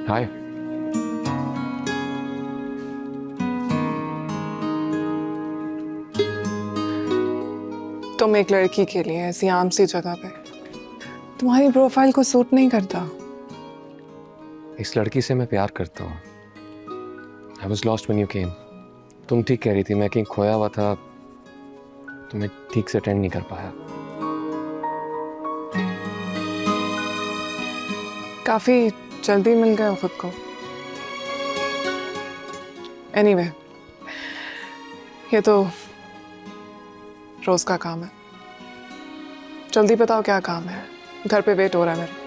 हाय। तुम एक लड़की के लिए ऐसी आम सी जगह पे, तुम्हारी प्रोफाइल को सूट नहीं करता। इस लड़की से मैं प्यार करता हूँ। I was lost when you came. तुम ठीक कह रही थी, मैं कहीं खोया हुआ था, तुम्हें ठीक से अटेंड नहीं कर पाया। काफी जल्दी मिल गए हो खुद को। एनीवे, ये तो रोज का काम है। जल्दी बताओ क्या काम है, घर पे वेट हो रहा है मेरा।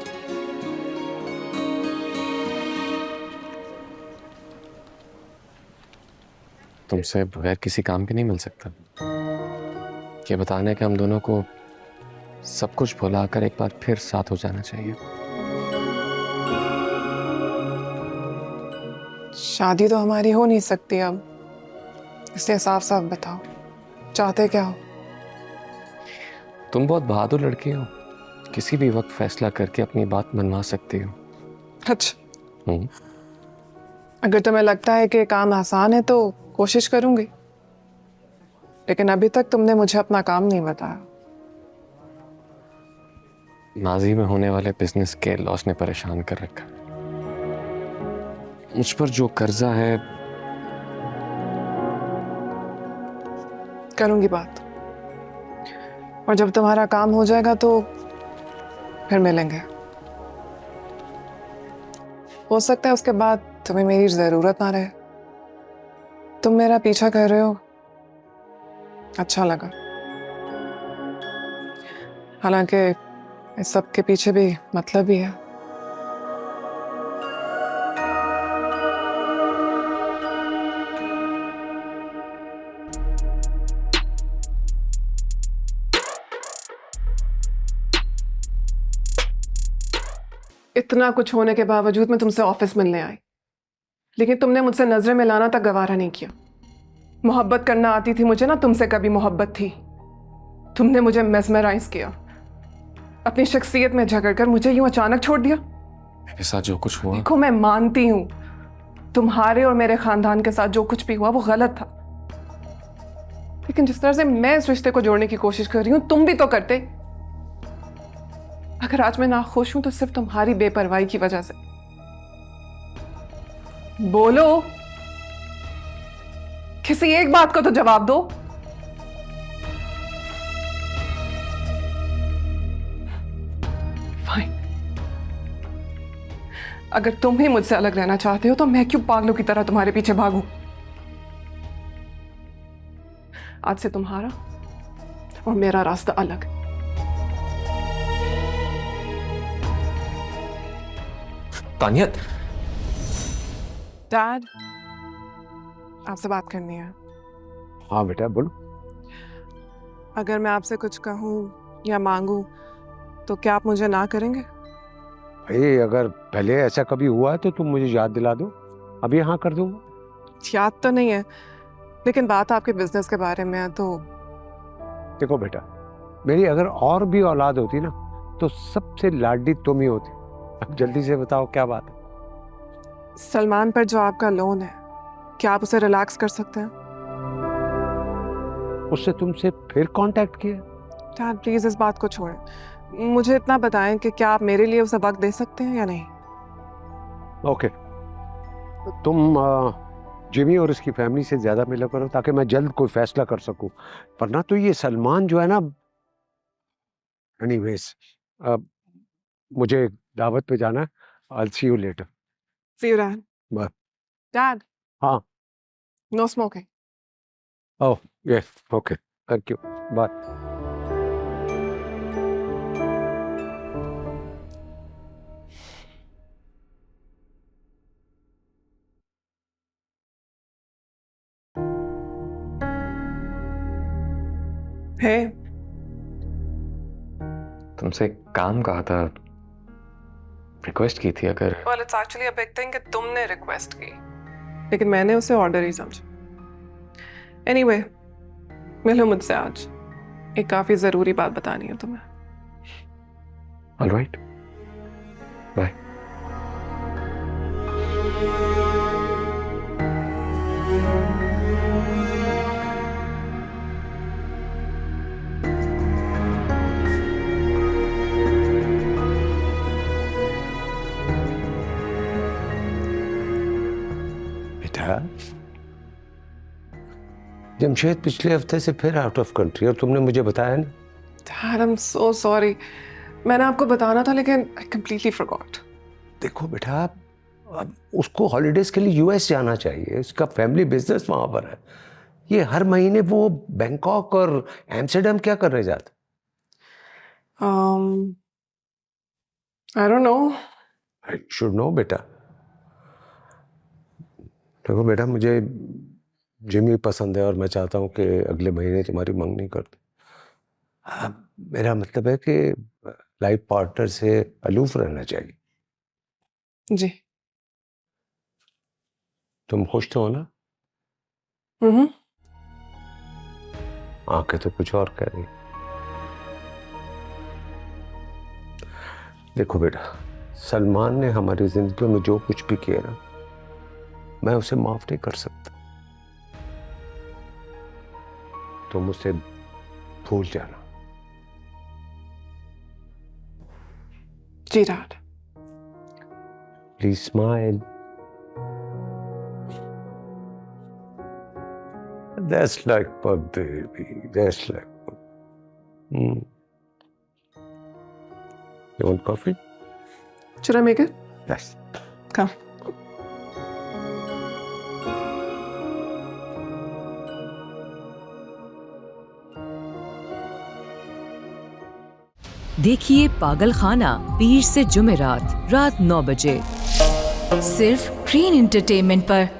तुमसे बगैर किसी काम के नहीं मिल सकता। ये बताने कि हम दोनों को सब कुछ भुलाकर एक बार फिर साथ हो जाना चाहिए। शादी तो हमारी हो नहीं सकती अब, इसलिए साफ साफ बताओ चाहते क्या हो। तुम बहुत बहादुर लड़की हो, किसी भी वक्त फैसला करके अपनी बात मनवा सकती हो। अच्छा, अगर तुम्हें लगता है कि काम आसान है तो कोशिश करूंगी, लेकिन अभी तक तुमने मुझे अपना काम नहीं बताया। माजी में होने वाले बिजनेस के लॉस ने परेशान कर रखा। मुझ पर जो कर्जा है, करूंगी बात, और जब तुम्हारा काम हो जाएगा तो फिर मिलेंगे। हो सकता है उसके बाद तुम्हें मेरी जरूरत ना रहे। तुम मेरा पीछा कर रहे हो, अच्छा लगा। हालांकि इस सब के पीछे भी मतलब भी है। इतना कुछ होने के बावजूद मैं तुमसे ऑफिस मिलने आई, लेकिन तुमने मुझसे नजरें मिलाना तक गवारा नहीं किया। मोहब्बत करना आती थी मुझे ना, तुमसे कभी मोहब्बत थी। तुमने मुझे मेस्मराइज किया, अपनी शख्सियत में झगड़कर मुझे यूं अचानक छोड़ दिया। मेरे साथ जो कुछ हुआ। देखो, मैं मानती हूं तुम्हारे और मेरे खानदान के साथ जो कुछ भी हुआ वो गलत था, लेकिन जिस तरह से मैं इस रिश्ते को जोड़ने की कोशिश कर रही हूं तुम भी तो करते। अगर आज मैं नाखुश हूं तो सिर्फ तुम्हारी बेपरवाही की वजह से। बोलो, किसी एक बात का तो जवाब दो। फाइन, अगर तुम ही मुझसे अलग रहना चाहते हो तो मैं क्यों पागलों की तरह तुम्हारे पीछे भागूं। आज से तुम्हारा और मेरा रास्ता अलग। तानिया। डैड, आपसे बात करनी है। हाँ बेटा बोलो। अगर मैं आपसे कुछ कहूं या मांगूं तो क्या आप मुझे ना करेंगे? भाई अगर पहले ऐसा कभी हुआ है तो तुम मुझे याद दिला दो, अभी हाँ कर दूंगा। याद तो नहीं है, लेकिन बात आपके बिजनेस के बारे में है तो। देखो बेटा, मेरी अगर और भी औलाद होती ना तो सबसे लाडली तुम ही होती। अब जल्दी से बताओ क्या बात है। सलमान पर जो आपका लोन है, क्या आप उसे रिलैक्स कर सकते हैं? उससे तुमसे फिर कांटेक्ट किया? डैड प्लीज इस बात को छोड़ें, मुझे इतना बताएं कि क्या आप मेरे लिए उसे वक्त दे सकते हैं या नहीं। ओके, तुम जिमी और उसकी फैमिली से ज्यादा मिला करो ताकि मैं जल्द कोई फैसला कर सकूं, वरना तो ये सलमान जो है ना। एनीवेज, मुझे दावत पे जाना है। I'll see you later. See you, Dad. Bye. Dad, हाँ। no smoking. Oh yes, okay, thank you, bye. Hey, तुमसे एक काम कहा था, रिक्वेस्ट की थी। अगर well it's actually a big thing कि तुमने रिक्वेस्ट की, लेकिन मैंने उसे ऑर्डर ही समझा। Anyway, मिलो मुझसे आज, एक काफी जरूरी बात बतानी है तुम्हें। Alright, bye. बेटा, जमशेद पिछले हफ्ते से फिर आउट ऑफ कंट्री और तुमने मुझे बताया नहीं। Dad, I'm so sorry. मैंने आपको बताना था लेकिन I completely forgot. देखो बेटा, अब उसको हॉलीडेज के लिए यूएस जाना चाहिए, उसका फैमिली बिजनेस वहां पर है। ये हर महीने वो बैंकॉक और एम्स्टर्डम क्या करने जाता? I don't know. I should know बेटा। देखो बेटा, मुझे जिमी पसंद है और मैं चाहता हूँ कि अगले महीने तुम्हारी मंगनी कर दूं। मेरा मतलब है कि लाइफ पार्टनर से अलूफ रहना चाहिए। जी। तुम खुश तो हो ना? आंखें तो कुछ और कह रही। देखो बेटा, सलमान ने हमारी जिंदगी में जो कुछ भी किया ना, मैं उसे माफ नहीं कर सकता। तुम उसे भूल जाना। जी Dad. Please smile. That's like pug, baby. That's like pug. You want coffee? Should I make it? Yes. Come. देखिए पागल खाना पीर से जुमेरात रात 9 बजे सिर्फ ग्रीन एंटरटेनमेंट पर।